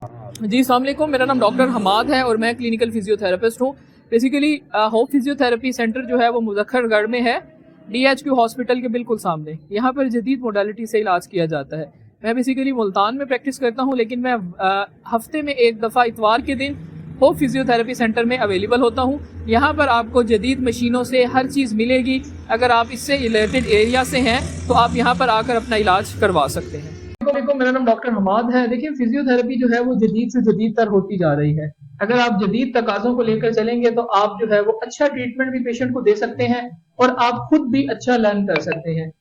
जी अस्सलाम वालेकुम, मेरा नाम डॉक्टर हमाद है और मैं क्लिनिकल फिजियोथेरेपिस्ट हूँ। बेसिकली होप फिजियोथेरेपी सेंटर जो है वो मुज़फ़्फ़रगढ़ में है, DHQ हॉस्पिटल के बिल्कुल सामने। यहाँ पर जदीद मोडालिटी से इलाज किया जाता है। मैं बेसिकली मुल्तान में प्रैक्टिस करता हूँ, लेकिन मैं हफ्ते में एक दफ़ा इतवार के दिन होप फिजियोथेरेपी सेंटर में अवेलेबल होता हूँ। यहाँ पर आपको जदीद मशीनों से हर चीज़ मिलेगी। अगर आप इससे रिलेटेड एरिया से हैं तो आप यहाँ पर आकर अपना इलाज करवा सकते हैं। वालेकुम, मेरा नाम डॉक्टर हमाद है। देखिए, फिजियोथेरेपी जो है वो जदीद से जदीद तर होती जा रही है। अगर आप जदीद तकाज़ों को लेकर चलेंगे तो आप जो है वो अच्छा ट्रीटमेंट भी पेशेंट को दे सकते हैं और आप खुद भी अच्छा लर्न कर सकते हैं।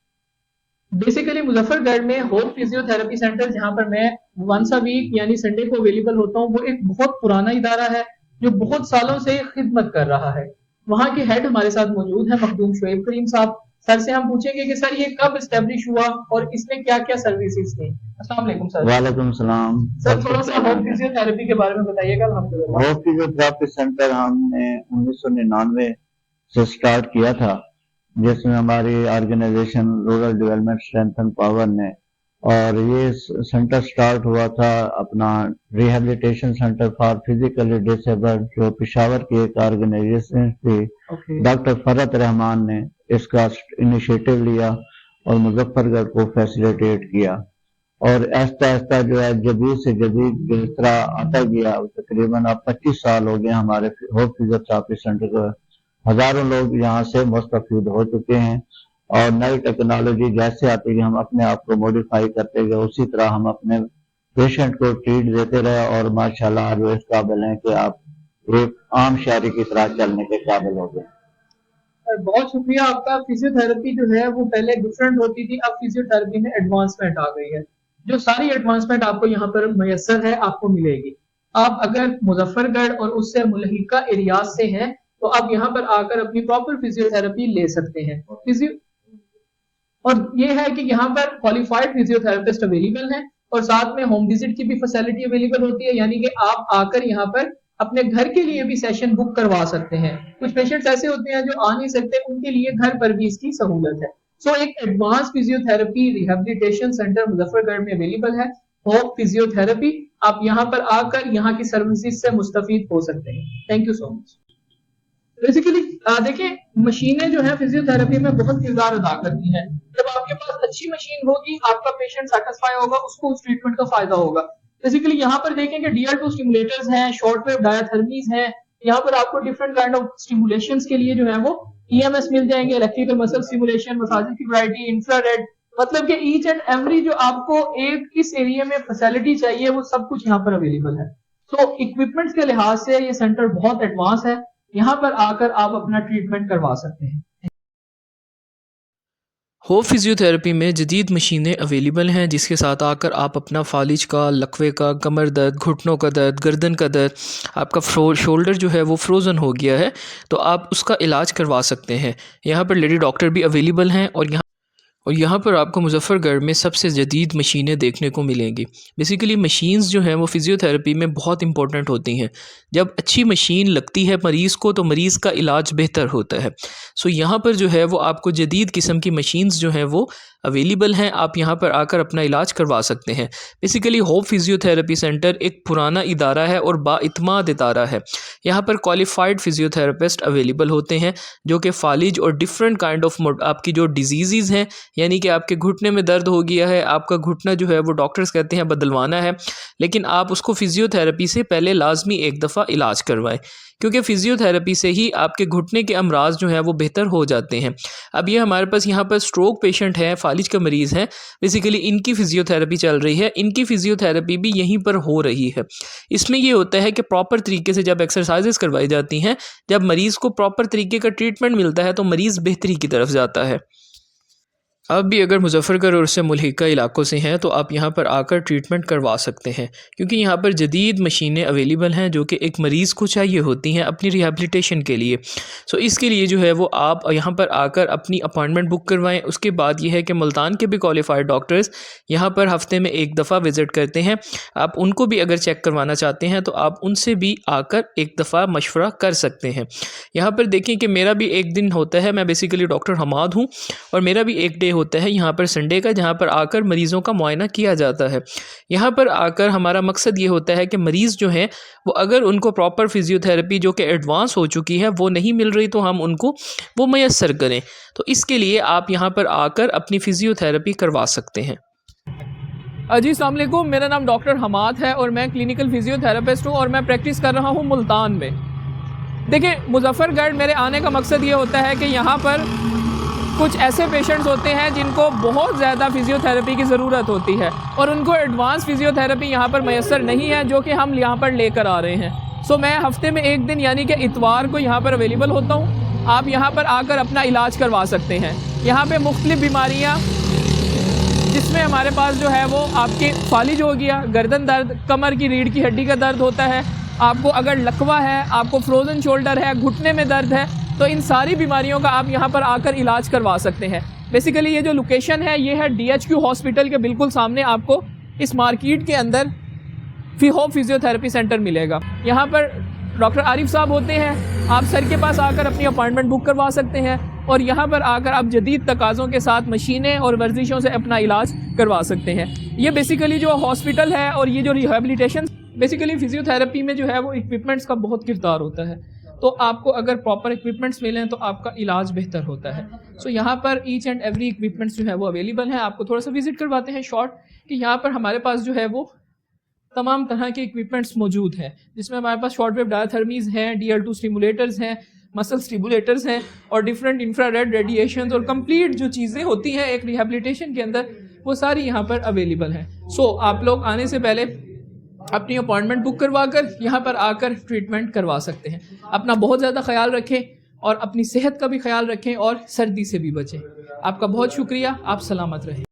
बेसिकली मुजफ्फरगढ़ में होप फिजियोथेरेपी सेंटर, जहाँ पर मैं वंस अ वीक यानी संडे को अवेलेबल होता हूँ, वो एक बहुत पुराना इदारा है जो बहुत सालों से खिदमत कर रहा है। वहाँ के हेड हमारे साथ मौजूद है, मखदूम शोएब करीम साहब। सर से हम पूछेंगे कि सर ये कब इस्टेब्लिश हुआ और इसमें क्या क्या सर्विसेज थी। अस्सलाम वालेकुम सर। वालेकुम सलाम। सर थोड़ा सा होप फिजियोथेरेपी के बारे में बताइएगा। अल्हम्दुलिल्लाह। होप फिजियोथेरेपी सेंटर हमने 1999 से स्टार्ट किया था, जिसमें हमारी organisation rural development strength and power ने, और ये सेंटर स्टार्ट हुआ था अपना rehabilitation centre for physically disabled, जो पेशावर की एक ऑर्गेनाइजेशन थी। डॉक्टर फरत रहमान ने इसका इनिशिएटिव लिया और मुजफ्फरगढ़ को फैसिलिटेट किया, और ऐसा ऐसा जो है जदीद से जदीद जिस तरह आता गया। तकरीबन अब 25 साल हो गए हमारे होप फिजियोथेरेपी सेंटर को। हजारों लोग यहाँ से मुस्तफीद हो चुके हैं, और नई टेक्नोलॉजी जैसे आती है हम अपने आप को मॉडिफाई करते गए, उसी तरह हम अपने पेशेंट को ट्रीट देते रहे, और माशाल्लाह आज वो इस काबिल हैं कि आप एक आम शहरी की तरह चलने के काबिल हो गए। बहुत शुक्रिया आपका। फिजियोथेरेपी जो है वो पहले डिफरेंट होती थी, अब फिजियोथेरेपी में एडवांसमेंट आ गई है। जो सारी एडवांसमेंट आपको यहाँ पर मैसर है, आपको मिलेगी। आप अगर मुजफ्फरगढ़ और उससे मुल्हिका एरियाज से हैं तो आप यहाँ पर आकर अपनी प्रॉपर फिजियोथेरेपी ले सकते हैं। और ये है कि यहाँ पर क्वालिफाइड फिजियोथेरेपिस्ट अवेलेबल हैं और साथ में होम विजिट की भी फैसिलिटी अवेलेबल होती है, यानी कि आप आकर यहाँ पर अपने घर के लिए भी सेशन बुक करवा सकते हैं। कुछ पेशेंट्स ऐसे होते हैं जो आ नहीं सकते, उनके लिए घर पर भी इसकी सहूलत है। सो एक advance physiotherapy rehabilitation centre Muzaffargarh में अवेलेबल है, होप फिजियोथेरेपी। आप यहाँ पर आकर यहाँ की सर्विसेज से मुस्तफीद हो सकते हैं। Thank you so much. Basically देखिए, मशीनें जो है फिजियोथेरेपी में बहुत किरदार अदा करती हैं। जब आपके पास अच्छी मशीन होगी, आपका पेशेंट सेटिस्फाई होगा, उसको उस ट्रीटमेंट का फायदा होगा। बेसिकली यहाँ पर देखें कि DL2 स्टिमुलेटर्स हैं, शॉर्ट वेव डायाथर्मीज हैं। यहाँ पर आपको डिफरेंट काइंड ऑफ स्टिमुलेशंस के लिए जो है वो EMS मिल जाएंगे, इलेक्ट्रिकल मसल स्टिमुलेशन, मसाजिंग की वैरायटी, इंफ्रारेड। मतलब कि ईच एंड एवरी जो आपको एक इस एरिया में फैसिलिटी चाहिए वो सब कुछ यहाँ पर अवेलेबल है। सो इक्विपमेंट्स के लिहाज से ये सेंटर बहुत एडवांस है। यहाँ पर आकर आप अपना ट्रीटमेंट करवा सकते हैं। होप फिजियोथेरेपी में जदीद मशीनें अवेलेबल हैं, जिसके साथ आकर आप अपना फालिज का, लकवे का, कमर दर्द, घुटनों का दर्द, गर्दन का दर्द, आपका शोल्डर जो है वो फ्रोज़न हो गया है तो आप उसका इलाज करवा सकते हैं। यहाँ पर लेडी डॉक्टर भी अवेलेबल हैं, और यहाँ पर आपको मुजफ्फरगढ़ में सबसे जदीद मशीनें देखने को मिलेंगी। बेसिकली मशीन्स जो हैं वो फ़िज़ियोथेरेपी में बहुत इंपॉर्टेंट होती हैं। जब अच्छी मशीन लगती है मरीज़ को तो मरीज़ का इलाज बेहतर होता है। सो यहाँ पर जो है वो आपको जदीद किस्म की मशीन्स जो हैं वो अवेलेबल हैं, आप यहाँ पर आकर अपना इलाज करवा सकते हैं। बेसिकली होप फिजियोथेरेपी सेंटर एक पुराना इदारा है और बाइतमाद इदारा है। यहाँ पर क्वालिफाइड फिजियोथेरेपिस्ट अवेलेबल होते हैं जो कि फालिज और डिफरेंट काइंड ऑफ आपकी जो डिजीज़ हैं, यानी कि आपके घुटने में दर्द हो गया है, आपका घुटना जो है वो डॉक्टर्स कहते हैं बदलवाना है, लेकिन आप उसको फिजियोथेरेपी से पहले लाजमी एक दफ़ा इलाज करवाएं, क्योंकि फिजियोथेरेपी से ही आपके घुटने के अमराज जो हैं वो बेहतर हो जाते हैं। अब ये हमारे पास यहाँ पर स्ट्रोक पेशेंट हैं, फालिज का मरीज़ हैं, बेसिकली इनकी फ़िजियोथेरेपी चल रही है, इनकी फ़िजियोथेरेपी भी यहीं पर हो रही है। इसमें ये होता है कि प्रॉपर तरीके से जब एक्सरसाइजेस करवाई जाती हैं, जब मरीज़ को प्रॉपर तरीके का ट्रीटमेंट मिलता है तो मरीज़ बेहतरी की तरफ जाता है। आप भी अगर मुजफ्फरगढ़ और उससे मुल्हिका इलाकों से हैं तो आप यहाँ पर आकर ट्रीटमेंट करवा सकते हैं, क्योंकि यहाँ पर जदीद मशीनें अवेलेबल हैं जो कि एक मरीज़ को चाहिए होती हैं अपनी रिहेबिलिटेशन के लिए। सो इसके लिए जो है वो आप यहाँ पर आकर अपनी अपॉइंटमेंट बुक करवाएं। उसके बाद ये है कि मुल्तान के भी क्वालिफाइड डॉक्टर्स यहाँ पर हफ़्ते में एक दफ़ा विज़िट करते हैं। आप उनको भी अगर चेक करवाना चाहते हैं तो आप उनसे भी आकर एक दफ़ा मशवरा कर सकते हैं। यहाँ पर देखें कि मेरा भी एक दिन होता है, मैं बेसिकली डॉक्टर हमाद हूँ और मेरा भी एक डे होता है यहाँ पर संडे का, जहाँ पर आकर मरीज़ों का मुआयना किया जाता है। यहाँ पर आकर हमारा मकसद ये होता है कि मरीज़ जो हैं वो अगर उनको प्रॉपर फ़िज़ियोथेरेपी जो कि एडवांस हो चुकी है वो नहीं मिल रही तो हम उनको वो मैसर करें। तो इसके लिए आप यहाँ पर आकर अपनी फ़िज़ियोथेरेपी करवा सकते हैं। जी अस्सलाम वालेकुम, मेरा नाम डॉक्टर हमाद है और मैं क्लिनिकल फ़िज़ियोथेरेपिस्ट हूँ और मैं प्रैक्टिस कर रहा हूँ मुल्तान में। देखिए, मुज़फ़्फ़रगढ़ मेरे आने का मकसद ये होता है कि यहाँ पर कुछ ऐसे पेशेंट्स होते हैं जिनको बहुत ज़्यादा फ़िज़ियोथेरेपी की ज़रूरत होती है और उनको एडवांस फ़िज़ियोथेरेपी यहाँ पर मैसर नहीं है, जो कि हम यहाँ पर लेकर आ रहे हैं। सो मैं हफ़्ते में एक दिन यानी कि इतवार को यहाँ पर अवेलेबल होता हूँ। आप यहाँ पर आकर अपना इलाज करवा सकते हैं। यहाँ पे मुख्तलिफ़ बीमारियाँ, जिसमें हमारे पास जो है वो आपके फालिज हो गया, गर्दन दर्द, कमर की रीढ़ की हड्डी का दर्द होता है, आपको अगर लकवा है, आपको फ्रोज़न शोल्डर है, घुटने में दर्द है, तो इन सारी बीमारियों का आप यहाँ पर आकर इलाज करवा सकते हैं। बेसिकली ये जो लोकेशन है ये है DHQ हॉस्पिटल के बिल्कुल सामने, आपको इस मार्केट के अंदर होप फिजियोथेरेपी सेंटर मिलेगा। यहाँ पर डॉक्टर आरिफ साहब होते हैं, आप सर के पास आकर अपनी अपॉइंटमेंट बुक करवा सकते हैं और यहाँ पर आकर आप जदीद तकाज़ों के साथ मशीनें और वर्जिशों से अपना इलाज करवा सकते हैं। ये बेसिकली जो हॉस्पिटल है और ये जो रिहेबिलिटेशन, बेसिकली फिजियोथेरेपी में जो है वो इक्विपमेंट्स का बहुत किरदार होता है। तो आपको अगर प्रॉपर इक्विपमेंट्स मिलें तो आपका इलाज बेहतर होता है। सो यहाँ पर ईच एंड एवरी इक्विपमेंट्स जो है वो अवेलेबल हैं। आपको थोड़ा सा विजिट करवाते हैं शॉर्ट कि यहाँ पर हमारे पास जो है वो तमाम तरह के इक्विपमेंट्स मौजूद हैं, जिसमें हमारे पास शॉर्ट वेव डायथर्मीज़ हैं, DL2 स्टिमुलेटर्स हैं, मसल स्टिमुलेटर्स हैं और डिफरेंट इंफ्रारेड रेडिएशंस और कंप्लीट जो चीज़ें होती हैं एक रिहेबिलिटेशन के अंदर, वो सारी यहाँ पर अवेलेबल हैं। सो आप लोग आने से पहले अपनी अपॉइंटमेंट बुक करवा कर यहाँ पर आकर ट्रीटमेंट करवा सकते हैं। अपना बहुत ज़्यादा ख्याल रखें और अपनी सेहत का भी ख्याल रखें और सर्दी से भी बचें। आपका बहुत शुक्रिया, आप सलामत रहें।